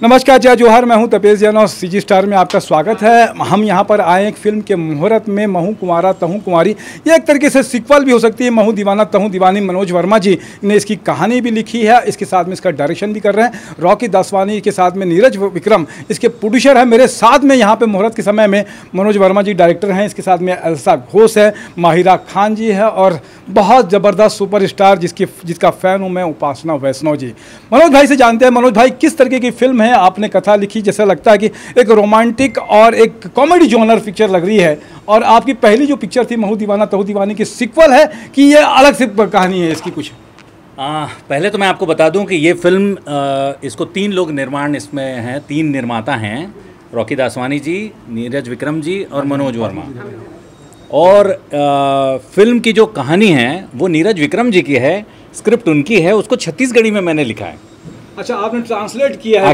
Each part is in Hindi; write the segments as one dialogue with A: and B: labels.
A: नमस्कार, जय जोहर। मैं हूं तपेश जैन और सीजी स्टार में आपका स्वागत है। हम यहां पर आए एक फिल्म के मुहूर्त में, महू कुंवारा तहू कुंवारी। ये एक तरीके से सीक्वल भी हो सकती है। महू दीवाना तहू दीवानी। मनोज वर्मा जी ने इसकी कहानी भी लिखी है, इसके साथ में इसका डायरेक्शन भी कर रहे हैं। रॉकी दासवानी के साथ में नीरज विक्रम इसके प्रोड्यूसर है। मेरे साथ में यहाँ पे मुहूर्त के समय में मनोज वर्मा जी डायरेक्टर हैं। इसके साथ में एल्सा घोष है, माहिरा खान जी है और बहुत ज़बरदस्त सुपरस्टार जिसका फ़ैन हूँ मैं, उपासना वैष्णव जी। मनोज भाई से जानते हैं। मनोज भाई, किस तरीके की फिल्म है? आपने कथा लिखी, जैसा लगता है कि एक रोमांटिक और एक कॉमेडी जॉनर पिक्चर लग रही है, और आपकी पहली जो पिक्चर थी महू दीवाना तहू दीवानी की सीक्वल है कि ये अलग से कहानी है इसकी कुछ?
B: पहले तो मैं आपको बता दूं कि ये फिल्म इसको 3 लोग निर्माण इसमें हैं, 3 निर्माता हैं, रॉकी दासवानी जी, नीरज विक्रम जी और मनोज वर्मा। और फिल्म की जो कहानी है वो नीरज विक्रम जी की है, स्क्रिप्ट उनकी है, उसको छत्तीसगढ़ी में मैंने लिखा है।
A: अच्छा, आपने ट्रांसलेट किया है?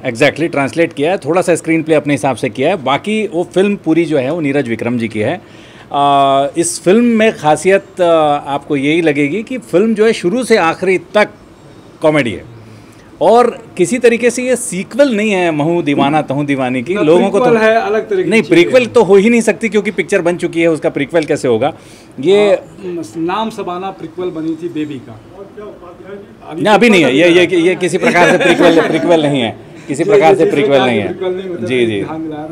B: एग्जैक्टली ट्रांसलेट किया है, थोड़ा सा स्क्रीन प्ले अपने हिसाब से किया है। बाकी वो फिल्म पूरी जो है वो नीरज विक्रम जी की है। इस फिल्म में खासियत आपको यही लगेगी कि फिल्म जो है शुरू से आखिरी तक कॉमेडी है, और किसी तरीके से ये सीक्वल नहीं है महू दीवाना तहू दीवानी की। लोगों को तो
A: है अलग तरीके
B: नहीं, प्रीक्वल तो हो ही नहीं सकती क्योंकि पिक्चर बन चुकी है, उसका प्रीक्वल कैसे होगा? ये
A: नाम सबाना प्रीक्वल बनी थी बेबी का,
B: ना अभी नहीं है। ये किसी प्रकार से प्रीक्वल नहीं है, किसी प्रकार से प्रीक्वल नहीं है। जी जी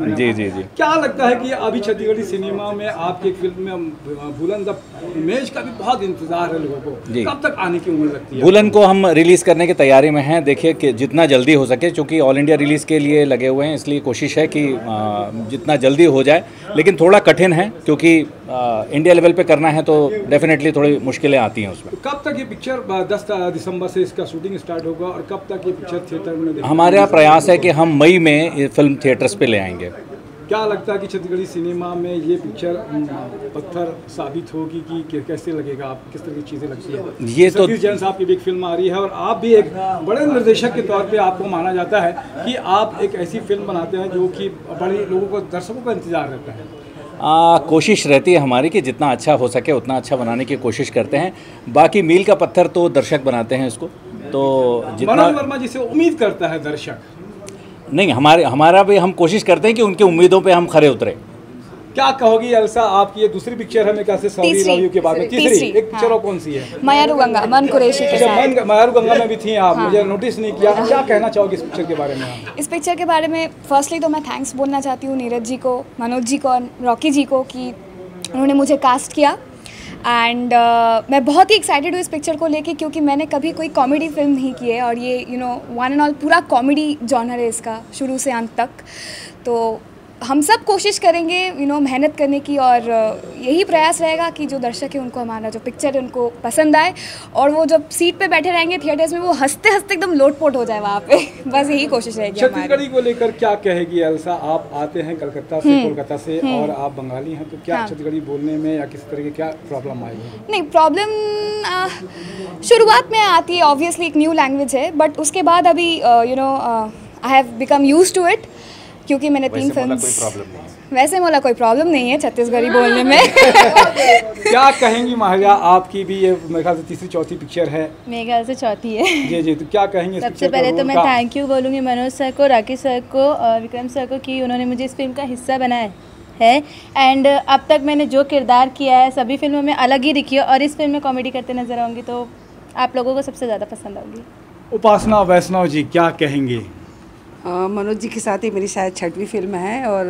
B: जी जी जी।
A: क्या लगता है कि अभी छत्तीसगढ़ी सिनेमा में आपकी फिल्म में बुलंद इमेज का भी बहुत इंतजार है लोगों को, कब तक आने की उम्मीद लगती है?
B: बुलंद को हम रिलीज़ करने की तैयारी में हैं। देखिए कि जितना जल्दी हो सके, क्योंकि ऑल इंडिया रिलीज़ के लिए लगे हुए हैं, इसलिए कोशिश है कि जितना जल्दी हो जाए, लेकिन थोड़ा कठिन है क्योंकि इंडिया लेवल पे करना है तो डेफिनेटली थोड़ी मुश्किलें आती हैं उसमें।
A: कब तक ये पिक्चर 10 दिसंबर से इसका शूटिंग स्टार्ट होगा और कब तक ये पिक्चर थिएटर में?
B: हमारा प्रयास है कि हम मई में ये फिल्म थिएटर्स पे ले आएंगे।
A: क्या लगता है कि छत्तीसगढ़ी सिनेमा में ये पिक्चर पत्थर साबित होगी कि कैसे लगेगा? आप किस तरह की चीज़ें लगती है?
B: ये तो
A: जैन साहब की भी एक फिल्म आ रही है और आप भी एक बड़े निर्देशक के तौर पे आपको माना जाता है कि आप एक ऐसी फिल्म बनाते हैं जो कि बड़े लोगों को, दर्शकों का इंतजार रहता है।
B: कोशिश रहती है हमारी कि जितना अच्छा हो सके उतना अच्छा बनाने की कोशिश करते हैं। बाकी मील का पत्थर तो दर्शक बनाते हैं इसको, तो जितना
A: मनोज वर्मा जी से उम्मीद करता है दर्शक
B: नहीं, हमारा भी हम कोशिश करते हैं कि उनकी उम्मीदों पे हम खरे उतरे।
A: क्या कहोगी एल्सा? आपकी ये दूसरी पिक्चर है, मैं कैसे सॉरी लव यू के बाद में तीसरी एक पिक्चर और कौन सी है?
C: मयारू गंगा, मन कुरैशी के साथ।
A: मयारू गंगा में भी थी आप, मुझे नोटिस नहीं किया। क्या कहना चाहोगे इस पिक्चर के बारे में?
C: इस पिक्चर के बारे में फर्स्टली तो मैं थैंक्स बोलना चाहती हूँ नीरज जी को, मनोज जी को और रॉकी जी को कि उन्होंने मुझे कास्ट किया। एंड मैं बहुत ही एक्साइटेड हूँ इस पिक्चर को लेके, क्योंकि मैंने कभी कोई कॉमेडी फिल्म नहीं की है और ये वन एंड ऑल पूरा कॉमेडी जॉनर है इसका, शुरू से अंत तक। तो हम सब कोशिश करेंगे मेहनत करने की, और यही प्रयास रहेगा कि जो दर्शक है उनको हमारा जो पिक्चर है उनको पसंद आए, और वो जब सीट पे बैठे रहेंगे थिएटर्स में वो हंसते हंसते एकदम लोटपोट हो जाए वहाँ पे। बस यही कोशिश रहेगी हमारी।
A: छत्तीसगढ़ी को लेकर क्या कहेगी एल्सा? आप आते हैं कलकत्ता से, कोलकाता से, और आप बंगाली हैं, तो क्या छत्तीसगढ़ी बोलने में या किस तरह की क्या प्रॉब्लम आएगी?
C: नहीं, प्रॉब्लम शुरुआत में आती है, ऑब्वियसली एक न्यू लैंग्वेज है, बट उसके बाद अभी I have become used to it, क्योंकि मैंने 3 फिल्म। वैसे मोला कोई प्रॉब्लम नहीं है छत्तीसगढ़ी बोलने में।
A: क्या कहेंगी माहिरा? आपकी भी ये मेरे ख्याल से तीसरी चौथी पिक्चर है।
D: मेरे ख्याल से चौथी है।
A: जी जी, तो क्या कहेंगे?
D: सबसे पहले तो मैं थैंक यू बोलूँगी मनोज सर को, राकी सर को, विक्रम सर को कि उन्होंने मुझे इस फिल्म का हिस्सा बनाया है। एंड अब तक मैंने जो किरदार किया है सभी फिल्मों में अलग ही दिखी है, और इस फिल्म में कॉमेडी करते नजर आऊँगी तो आप लोगों को सबसे ज़्यादा पसंद आऊँगी।
A: उपासना वैष्णव जी, क्या कहेंगे?
E: मनोज जी के साथ ही मेरी शायद 6वीं फिल्म है, और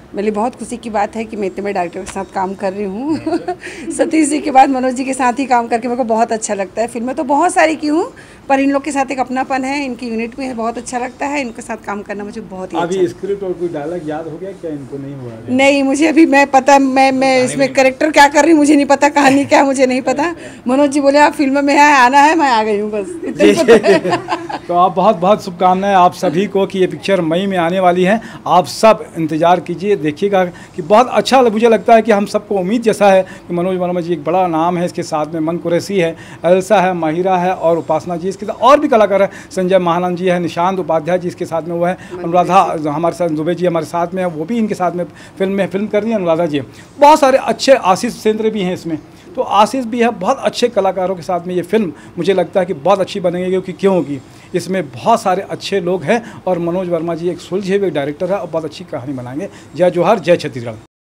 E: मेरे लिए बहुत खुशी की बात है कि मैं इतने बड़े डायरेक्टर के साथ काम कर रही हूँ। सतीश जी के बाद मनोज जी के साथ ही काम करके मेरे को बहुत अच्छा लगता है। फिल्में तो बहुत सारी की हूँ, पर इन लोग के साथ एक अपनापन है, इनकी यूनिट में बहुत अच्छा लगता है, इनके साथ काम करना मुझे बहुत ही
A: अभी स्क्रिप्ट और कोई डायलॉग याद हो गया क्या? इनको नहीं हुआ?
E: नहीं, मुझे अभी मैं इसमें कैरेक्टर क्या कर रही हूँ मुझे नहीं पता, कहानी क्या मुझे नहीं पता। मनोज जी बोले आप फिल्म में है, आना है, मैं आ गई हूँ, बस।
A: तो आप बहुत बहुत शुभकामनाएं आप सभी को कि ये पिक्चर मई में आने वाली है। आप सब इंतज़ार कीजिए, देखिएगा कि बहुत अच्छा मुझे लगता है कि हम सबको उम्मीद जैसा है कि मनोज वर्मा जी एक बड़ा नाम है, इसके साथ में मन कुरैशी है, एल्सा है, माहिरा है और उपासना जी, इसके साथ और भी कलाकार है, संजय महानंद जी है, निशांत उपाध्याय जी इसके साथ में वो है, अनुराधा हमारे साथ, दुबे जी हमारे साथ में है, वो भी इनके साथ में फिल्म कर रही है अनुराधा जी। बहुत सारे अच्छे, आशीष सेंद्र भी हैं इसमें। तो आशीष भी है, बहुत अच्छे कलाकारों के साथ में ये फिल्म मुझे लगता है कि बहुत अच्छी बनेगी, क्योंकि क्यों होगी, इसमें बहुत सारे अच्छे लोग हैं और मनोज वर्मा जी एक सुलझे हुए डायरेक्टर है और बहुत अच्छी कहानी बनाएंगे। जय जोहार, जय छत्तीसगढ़।